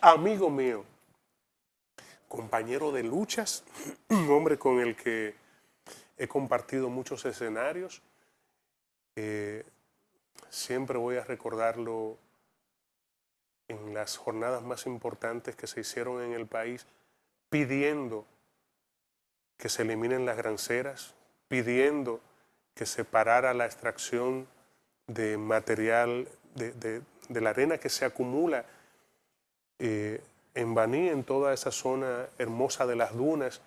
amigo mío, compañero de luchas, un hombre con el que he compartido muchos escenarios. Siempre voy a recordarlo en las jornadas más importantes que se hicieron en el país, pidiendo que se eliminen las granceras, pidiendo que se parara la extracción de material, de la arena que se acumula en Baní, en toda esa zona hermosa de las dunas,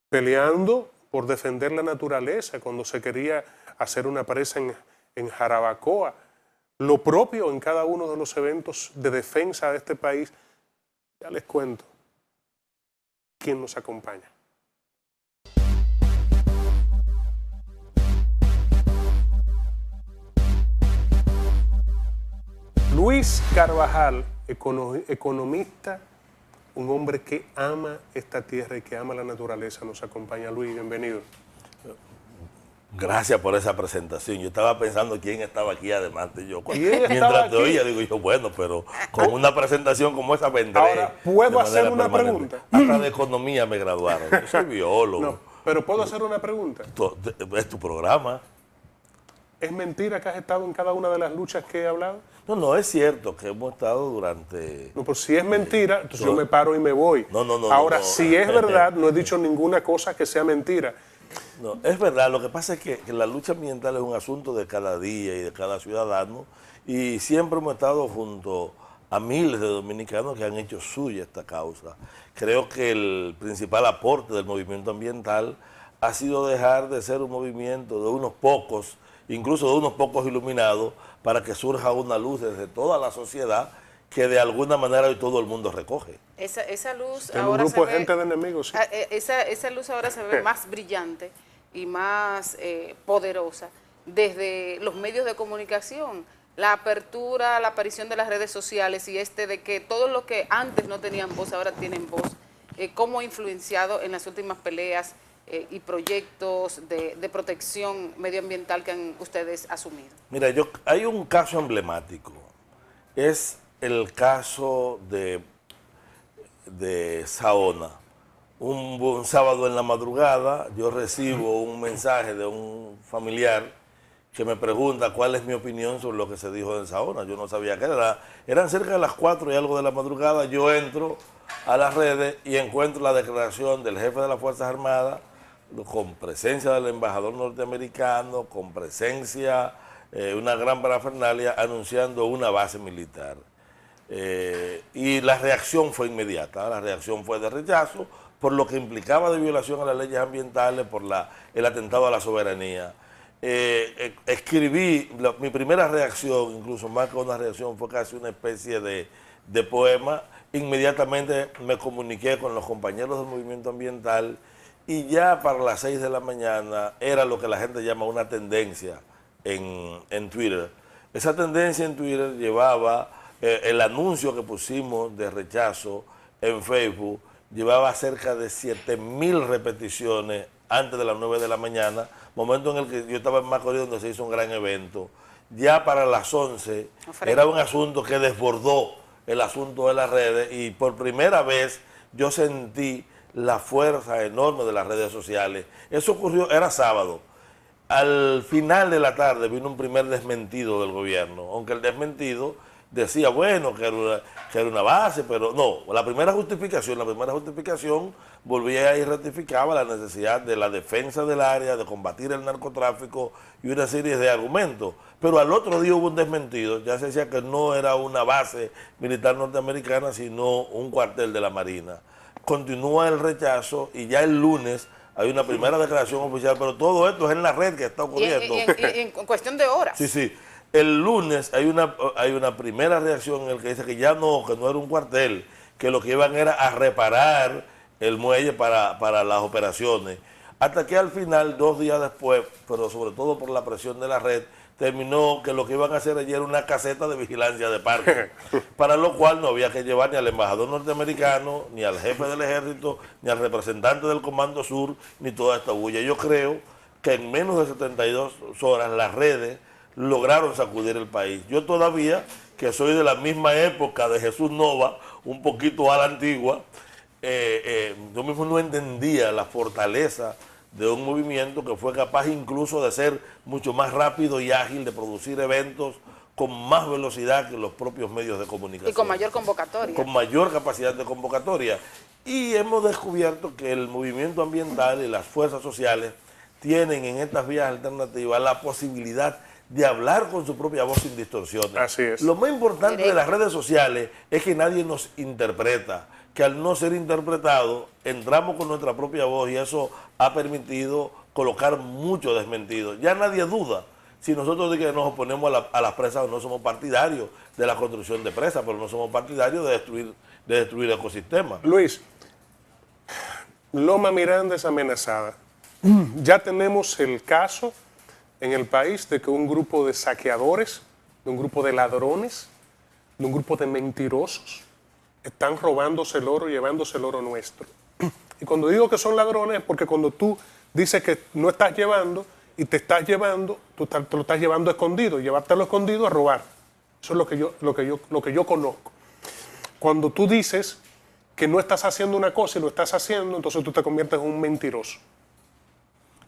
peleando por defender la naturaleza cuando se quería hacer una presa en Jarabacoa. Lo propio en cada uno de los eventos de defensa de este país. Ya les cuento quién nos acompaña. Luis Carvajal, economista, un hombre que ama esta tierra y que ama la naturaleza, nos acompaña. Luis, bienvenido. Gracias por esa presentación. Yo estaba pensando quién estaba aquí además de yo. Mientras te oía, digo yo, bueno, pero con una presentación como esa vendré. Ahora, ¿puedo hacer una pregunta? Hasta de economía me graduaron. Yo soy biólogo. No, pero ¿puedo hacer una pregunta? Es tu programa. ¿Es mentira que has estado en cada una de las luchas que he hablado? No, es cierto que hemos estado durante... No, pues si es mentira, entonces yo me paro y me voy. No. Ahora, si es verdad, no he dicho ninguna cosa que sea mentira. No, es verdad. Lo que pasa es que la lucha ambiental es un asunto de cada día y de cada ciudadano, y siempre hemos estado junto a miles de dominicanos que han hecho suya esta causa. Creo que el principal aporte del movimiento ambiental ha sido dejar de ser un movimiento de unos pocos, incluso de unos pocos iluminados, para que surja una luz desde toda la sociedad que de alguna manera hoy todo el mundo recoge. Esa luz Tengo ahora un grupo se de ve, gente de enemigos. Sí. esa luz ahora se ve más brillante y más poderosa desde los medios de comunicación. La apertura, la aparición de las redes sociales y de que todos los que antes no tenían voz ahora tienen voz, cómo ha influenciado en las últimas peleas y proyectos de protección medioambiental que han ustedes asumido. Mira, hay un caso emblemático. Es el caso de Saona. Un sábado en la madrugada yo recibo un mensaje de un familiar que me pregunta cuál es mi opinión sobre lo que se dijo en Saona. Yo no sabía qué era. Eran cerca de las 4 y algo de la madrugada. Yo entro a las redes y encuentro la declaración del jefe de las Fuerzas Armadas, con presencia del embajador norteamericano, con presencia, una gran parafernalia, anunciando una base militar. Y la reacción fue inmediata, la reacción fue de rechazo, por lo que implicaba de violación a las leyes ambientales, por el atentado a la soberanía. Escribí, mi primera reacción, incluso más que una reacción, fue casi una especie de poema. Inmediatamente me comuniqué con los compañeros del movimiento ambiental, y ya para las 6 de la mañana era lo que la gente llama una tendencia en Twitter. Esa tendencia en Twitter llevaba el anuncio que pusimos de rechazo en Facebook, llevaba cerca de 7.000 repeticiones antes de las 9 de la mañana, momento en el que yo estaba en Macorís, donde se hizo un gran evento. Ya para las 11 era un asunto que desbordó el asunto de las redes, y por primera vez yo sentí la fuerza enorme de las redes sociales. Eso ocurrió, era sábado. Al final de la tarde vino un primer desmentido del gobierno, aunque el desmentido decía, bueno, que era una base, pero no, la primera justificación volvía y ratificaba la necesidad de la defensa del área, de combatir el narcotráfico y una serie de argumentos. Pero al otro día hubo un desmentido, ya se decía que no era una base militar norteamericana, sino un cuartel de la Marina. Continúa el rechazo y ya el lunes hay una primera declaración oficial, pero todo esto es en la red que está ocurriendo. Y en cuestión de horas. Sí. El lunes hay una primera reacción en el que dice que ya no, que no era un cuartel, que lo que iban era a reparar el muelle para las operaciones. Hasta que al final, 2 días después, pero sobre todo por la presión de la red, terminó que lo que iban a hacer allí era una caseta de vigilancia de parque, para lo cual no había que llevar ni al embajador norteamericano, ni al jefe del ejército, ni al representante del Comando Sur, ni toda esta bulla. Yo creo que en menos de 72 horas las redes lograron sacudir el país. Yo todavía que soy de la misma época de Jesús Nova, un poquito a la antigua, yo mismo no entendía la fortaleza de un movimiento que fue capaz incluso de ser mucho más rápido y ágil, de producir eventos con más velocidad que los propios medios de comunicación. Y con mayor convocatoria. Con mayor capacidad de convocatoria. Y hemos descubierto que el movimiento ambiental y las fuerzas sociales tienen en estas vías alternativas la posibilidad de hablar con su propia voz sin distorsiones. Así es. Lo más importante de las redes sociales es que nadie nos interpreta, que al no ser interpretado entramos con nuestra propia voz y eso ha permitido colocar mucho desmentido. Ya nadie duda si nosotros de que nos oponemos a las presas, no somos partidarios de la construcción de presas, pero no somos partidarios de destruir ecosistemas. Luis, Loma Miranda es amenazada. Ya tenemos el caso en el país de que un grupo de saqueadores, de un grupo de ladrones, de un grupo de mentirosos, están robándose el oro, llevándose el oro nuestro. Y cuando digo que son ladrones es porque cuando tú dices que no estás llevando y te estás llevando, te lo estás llevando escondido, llevártelo escondido a robar. Eso es lo que yo conozco. Cuando tú dices que no estás haciendo una cosa y lo estás haciendo, entonces tú te conviertes en un mentiroso.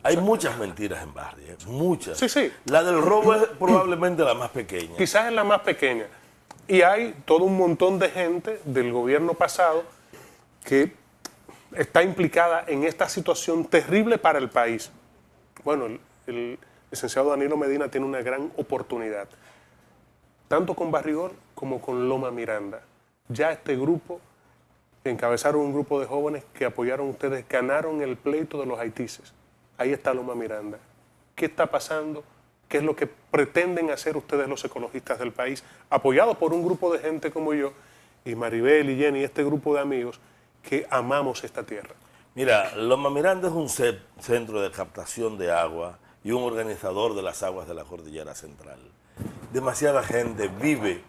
Hay muchas mentiras en Barry, muchas. Sí, sí. La del robo es probablemente la más pequeña. Quizás es la más pequeña. Y hay todo un montón de gente del gobierno pasado que está implicada en esta situación terrible para el país. Bueno, el licenciado Danilo Medina tiene una gran oportunidad, tanto con Barrigol como con Loma Miranda. Ya este grupo, que encabezaron un grupo de jóvenes que apoyaron ustedes, ganaron el pleito de los haitises. Ahí está Loma Miranda. ¿Qué está pasando? ¿Qué es lo que pretenden hacer ustedes los ecologistas del país, apoyados por un grupo de gente como yo, y Maribel y Jenny, este grupo de amigos, que amamos esta tierra? Mira, Loma Miranda es un centro de captación de agua y un organizador de las aguas de la Cordillera Central. Demasiada gente vive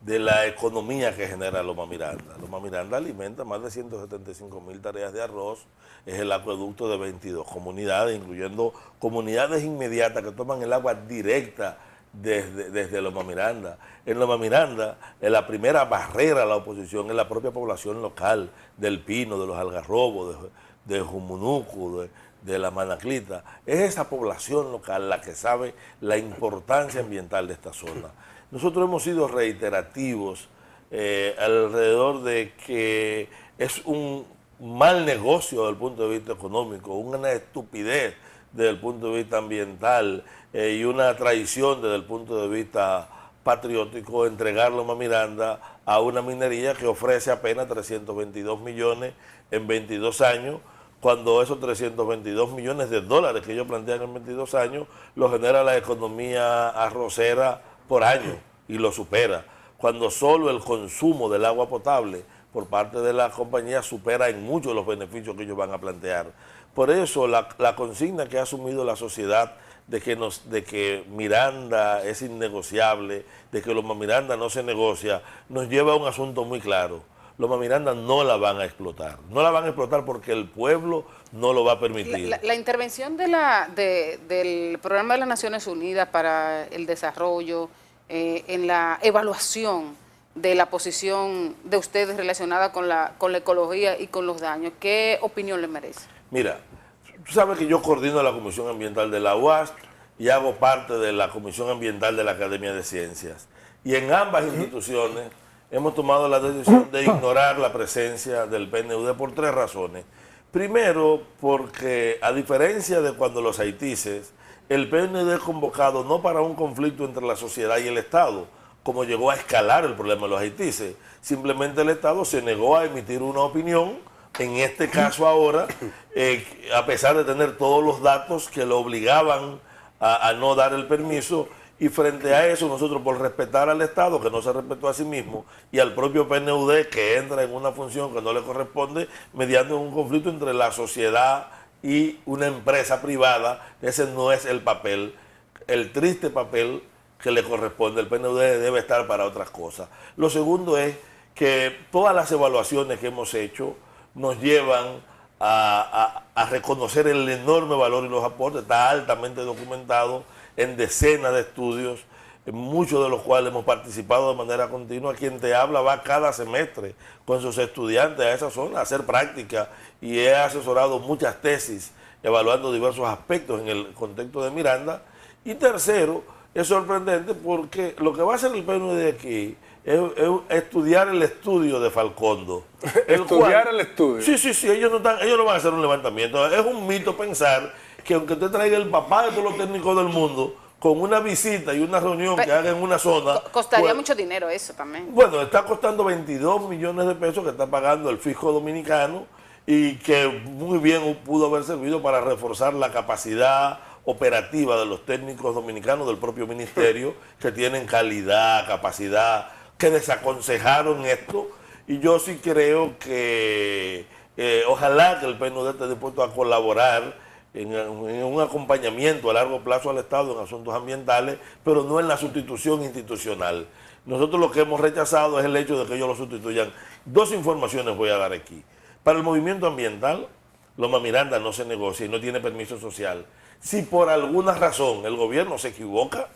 de la economía que genera Loma Miranda. Loma Miranda alimenta más de 175.000 tareas de arroz, es el acueducto de 22 comunidades, incluyendo comunidades inmediatas que toman el agua directa desde Loma Miranda. En Loma Miranda, la primera barrera a la oposición es la propia población local, del Pino, de los Algarrobos, de Jumunuco, de la Manaclita. Es esa población local la que sabe la importancia ambiental de esta zona. Nosotros hemos sido reiterativos alrededor de que es un mal negocio desde el punto de vista económico, una estupidez desde el punto de vista ambiental y una traición desde el punto de vista patriótico entregar Loma Miranda a una minería que ofrece apenas 322 millones en 22 años, cuando esos 322 millones de dólares que ellos plantean en 22 años los genera la economía arrocera por año y lo supera, cuando solo el consumo del agua potable por parte de la compañía supera en mucho los beneficios que ellos van a plantear. Por eso la consigna que ha asumido la sociedad de que Miranda es innegociable, de que Loma Miranda no se negocia, nos lleva a un asunto muy claro. Loma Miranda no la van a explotar. No la van a explotar porque el pueblo no lo va a permitir. La intervención del Programa de las Naciones Unidas para el Desarrollo en la evaluación de la posición de ustedes relacionada con la ecología y con los daños, ¿qué opinión le merece? Mira, tú sabes que yo coordino la Comisión Ambiental de la UASC y hago parte de la Comisión Ambiental de la Academia de Ciencias. Y en ambas instituciones hemos tomado la decisión de ignorar la presencia del PNUD por 3 razones. Primero, porque a diferencia de cuando los haitises, el PNUD es convocado no para un conflicto entre la sociedad y el Estado, como llegó a escalar el problema de los haitises. Simplemente el Estado se negó a emitir una opinión, en este caso ahora, a pesar de tener todos los datos que lo obligaban a no dar el permiso. Y frente a eso, nosotros por respetar al Estado, que no se respetó a sí mismo, y al propio PNUD, que entra en una función que no le corresponde, mediante un conflicto entre la sociedad y una empresa privada, ese no es el papel, el triste papel que le corresponde. El PNUD debe estar para otras cosas. Lo segundo es que todas las evaluaciones que hemos hecho nos llevan a reconocer el enorme valor y los aportes. Está altamente documentado en decenas de estudios muchos de los cuales hemos participado de manera continua. Quien te habla va cada semestre con sus estudiantes a esa zona a hacer práctica y he asesorado muchas tesis evaluando diversos aspectos en el contexto de Miranda. Y tercero, es sorprendente porque lo que va a hacer el PNUD de aquí es estudiar el estudio de Falcondo. Estudiar el estudio. Sí, ellos no van a hacer un levantamiento. Es un mito pensar que aunque usted traiga el papá de todos los técnicos del mundo, con una visita y una reunión que haga en una zona... Costaría pues, mucho dinero eso también. Bueno, está costando 22 millones de pesos que está pagando el fisco dominicano y que muy bien pudo haber servido para reforzar la capacidad operativa de los técnicos dominicanos del propio ministerio, que tienen calidad, capacidad, que desaconsejaron esto. Y yo sí creo que ojalá que el PNUD esté dispuesto a colaborar en un acompañamiento a largo plazo al Estado en asuntos ambientales, pero no en la sustitución institucional. Nosotros lo que hemos rechazado es el hecho de que ellos lo sustituyan. Dos informaciones voy a dar aquí. Para el movimiento ambiental, Loma Miranda no se negocia y no tiene permiso social. Si por alguna razón el gobierno se equivoca,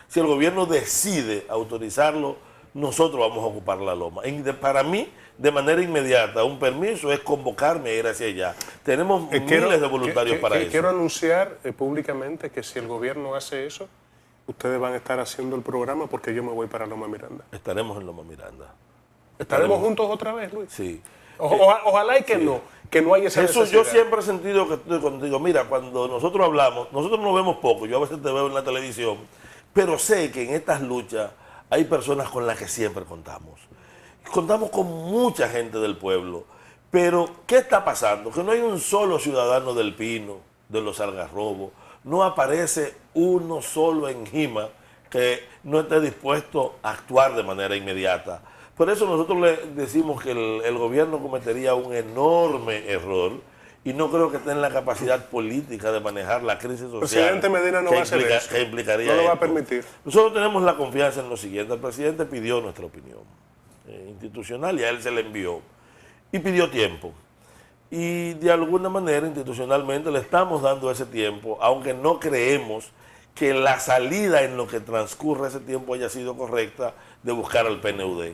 si el gobierno decide autorizarlo, nosotros vamos a ocupar la loma. Para mí, de manera inmediata, un permiso es convocarme a ir hacia allá. Tenemos miles de voluntarios para eso. Quiero anunciar públicamente que si el gobierno hace eso, ustedes van a estar haciendo el programa porque yo me voy para Loma Miranda. Estaremos en Loma Miranda. ¿Estaremos juntos otra vez, Luis? Sí. Ojalá y que no haya esa Eso necesidad. yo siempre he sentido que estoy contigo. Mira, cuando nosotros hablamos, nosotros nos vemos poco, yo a veces te veo en la televisión, pero sé que en estas luchas hay personas con las que siempre contamos. Contamos con mucha gente del pueblo, pero ¿qué está pasando? Que no hay un solo ciudadano del Pino, de los Algarrobos, no aparece uno solo en Jima que no esté dispuesto a actuar de manera inmediata. Por eso nosotros le decimos que el gobierno cometería un enorme error y no creo que esté en la capacidad política de manejar la crisis social. El presidente Medina no va a hacer eso. Que implicaría no lo va a esto. permitir. Nosotros tenemos la confianza en lo siguiente. El presidente pidió nuestra opinión institucional y a él se le envió. Y pidió tiempo. Y de alguna manera institucionalmente le estamos dando ese tiempo, aunque no creemos que la salida en lo que transcurre ese tiempo haya sido correcta de buscar al PNUD.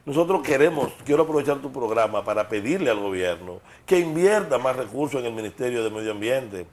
Nosotros quiero aprovechar tu programa para pedirle al gobierno que invierta más recursos en el Ministerio de Medio Ambiente,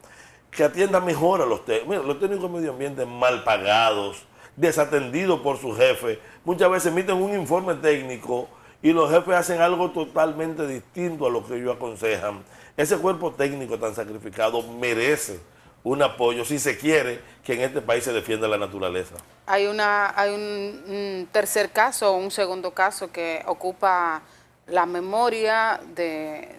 que atienda mejor a los técnicos. Mira, los técnicos de medio ambiente mal pagados, desatendidos por sus jefes, muchas veces emiten un informe técnico y los jefes hacen algo totalmente distinto a lo que ellos aconsejan. Ese cuerpo técnico tan sacrificado merece un apoyo si se quiere que en este país se defienda la naturaleza. Hay un tercer caso, un segundo caso que ocupa la memoria de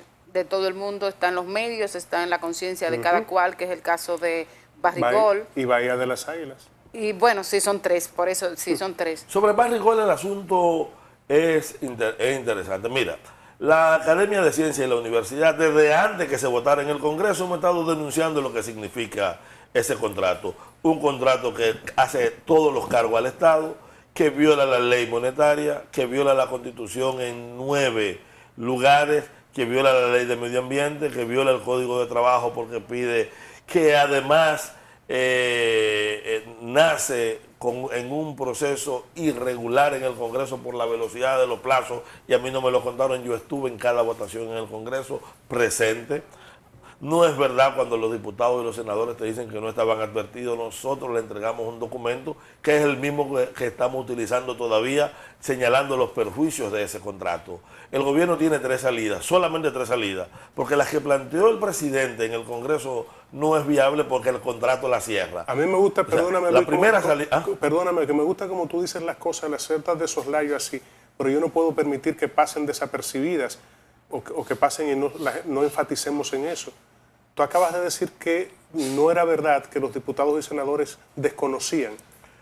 todo el mundo, está en los medios, está en la conciencia de cada cual, que es el caso de Barrigol. Y Bahía de las Águilas. Y bueno, sí son tres, por eso sí son tres. Sobre Barrigol el asunto es interesante. Mira, la Academia de Ciencias y la Universidad, desde antes que se votara en el Congreso, hemos estado denunciando lo que significa ese contrato. Un contrato que hace todos los cargos al Estado, que viola la ley monetaria, que viola la Constitución en 9 lugares, que viola la ley de medio ambiente, que viola el Código de Trabajo porque pide que además nace en un proceso irregular en el Congreso por la velocidad de los plazos, y a mí no me lo contaron, yo estuve en cada votación en el Congreso presente. No es verdad cuando los diputados y los senadores te dicen que no estaban advertidos. Nosotros le entregamos un documento que es el mismo que estamos utilizando todavía, señalando los perjuicios de ese contrato. El gobierno tiene 3 salidas, solamente 3 salidas, porque las que planteó el presidente en el Congreso no es viable porque el contrato la cierra. A mí me gusta, perdóname, la primera salida... Perdóname, que me gusta como tú dices las cosas, las ciertas de soslayo así, pero yo no puedo permitir que pasen desapercibidas o que pasen y no enfaticemos en eso. Tú acabas de decir que no era verdad que los diputados y senadores desconocían,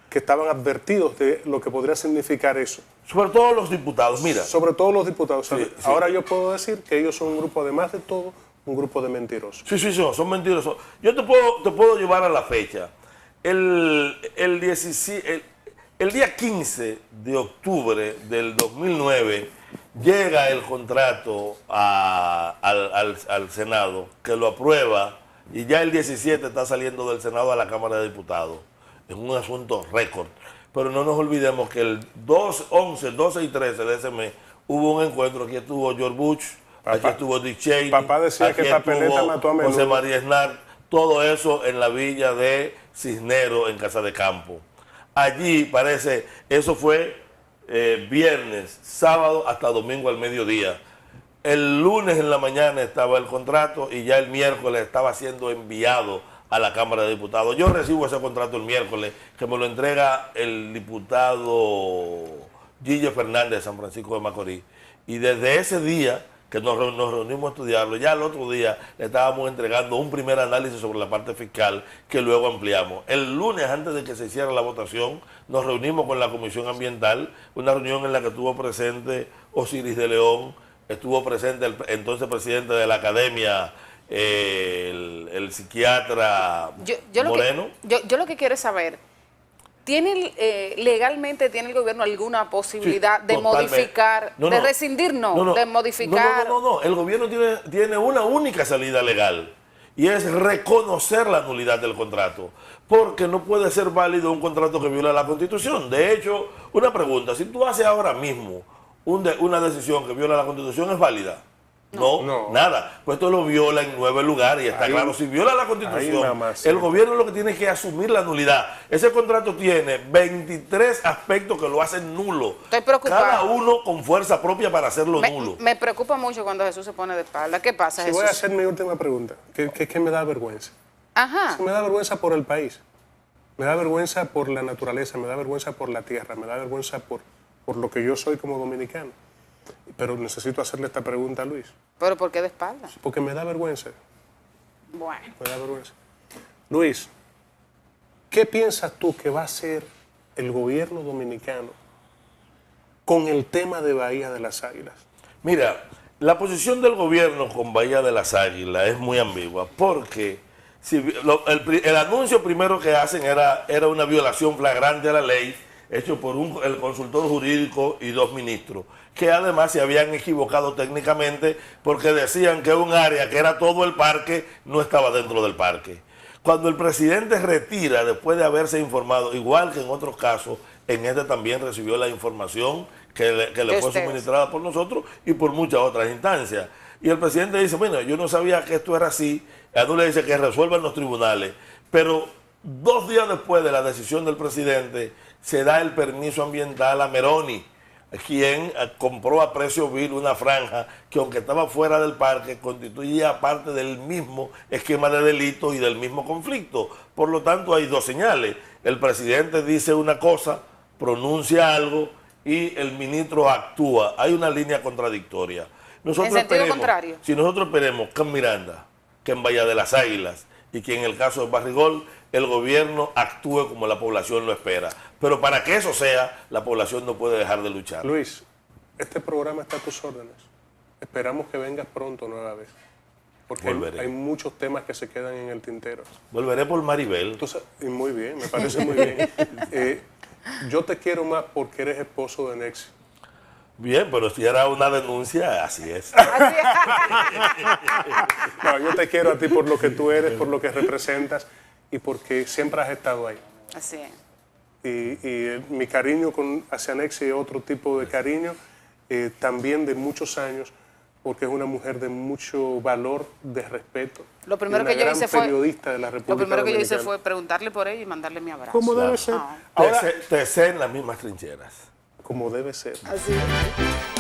que estaban advertidos de lo que podría significar eso. Sobre todo los diputados, mira. Sobre todo los diputados. Sí, ahora yo puedo decir que ellos son un grupo, además de todo, un grupo de mentirosos. Sí, son mentirosos. Yo te puedo llevar a la fecha. El día 15 de octubre del 2009 llega el contrato al Senado, que lo aprueba, y ya el 17 está saliendo del Senado a la Cámara de Diputados. Es un asunto récord. pero no nos olvidemos que el 11, 12 y 13 de ese mes hubo un encuentro. Aquí estuvo George Bush, aquí estuvo Dick Cheney, papá decía aquí que Papeleta estuvo mató a Menudo. José María Aznar, todo eso en la villa de Cisneros, en Casa de Campo. Allí parece, eso fue viernes, sábado hasta domingo al mediodía. El lunes en la mañana estaba el contrato y ya el miércoles estaba siendo enviado a la Cámara de Diputados. Yo recibo ese contrato el miércoles, que me lo entrega el diputado Gillo Fernández de San Francisco de Macorís. Y desde ese día que nos reunimos a estudiarlo, ya el otro día le estábamos entregando un primer análisis sobre la parte fiscal que luego ampliamos. El lunes, antes de que se hiciera la votación, nos reunimos con la Comisión Ambiental, una reunión en la que estuvo presente Osiris de León, estuvo presente el entonces presidente de la Academia, el psiquiatra Moreno. Yo lo que quiero es saber, ¿legalmente tiene el gobierno alguna posibilidad de modificar, de rescindir, de modificar? No, el gobierno tiene una única salida legal y es reconocer la nulidad del contrato, porque no puede ser válido un contrato que viola la Constitución. De hecho, una pregunta, si tú haces ahora mismo una decisión que viola la Constitución, ¿es válida? No, nada. Pues esto lo viola en 9 lugares y está claro. Si viola la Constitución, el gobierno lo que tiene que asumir la nulidad. Ese contrato tiene 23 aspectos que lo hacen nulo. Estoy preocupada. Cada uno con fuerza propia para hacerlo nulo. Me preocupa mucho cuando Jesús se pone de espalda. ¿Qué pasa, Jesús? Voy a hacer mi última pregunta, que es que me da vergüenza. Ajá. Me da vergüenza por el país. Me da vergüenza por la naturaleza, me da vergüenza por la tierra, me da vergüenza por lo que yo soy como dominicano. Pero necesito hacerle esta pregunta a Luis. ¿Pero por qué de espalda? Porque me da vergüenza. Bueno. Me da vergüenza. Luis, ¿qué piensas tú que va a hacer el gobierno dominicano con el tema de Bahía de las Águilas? Mira, la posición del gobierno con Bahía de las Águilas es muy ambigua, porque el anuncio primero que hacen era una violación flagrante a la ley, hecho por el consultor jurídico y 2 ministros, que además se habían equivocado técnicamente porque decían que un área que era todo el parque no estaba dentro del parque. Cuando el presidente retira, después de haberse informado, igual que en otros casos, en este también recibió la información que le fue suministrada por nosotros y por muchas otras instancias. Y el presidente dice, bueno, yo no sabía que esto era así. Adú le dice que resuelvan los tribunales, pero 2 días después de la decisión del presidente se da el permiso ambiental a Meroni, quien compró a precio vil una franja que, aunque estaba fuera del parque, constituía parte del mismo esquema de delito y del mismo conflicto. Por lo tanto, hay 2 señales. El presidente dice una cosa, pronuncia algo y el ministro actúa. Hay una línea contradictoria. ¿En sentido contrario? Si nosotros esperemos que en Miranda, que en Bahía de las Águilas y que en el caso de Barrigol, el gobierno actúe como la población lo espera. Pero para que eso sea, la población no puede dejar de luchar. Luis, este programa está a tus órdenes. Esperamos que vengas pronto nueva vez. Porque hay muchos temas que se quedan en el tintero. Volveré por Maribel. Y muy bien, me parece muy bien. Yo te quiero más porque eres esposo de Nexi. Bien, pero si era una denuncia, así es. No, yo te quiero a ti por lo que tú eres, por lo que representas y porque siempre has estado ahí. Así es. Y mi cariño hacia Nexi es otro tipo de cariño, también de muchos años, porque es una mujer de mucho valor, de respeto. Lo primero que yo hice fue preguntarle por ella y mandarle mi abrazo. Como debe ser. Ahora te sé en las mismas trincheras. Como debe ser. Así es.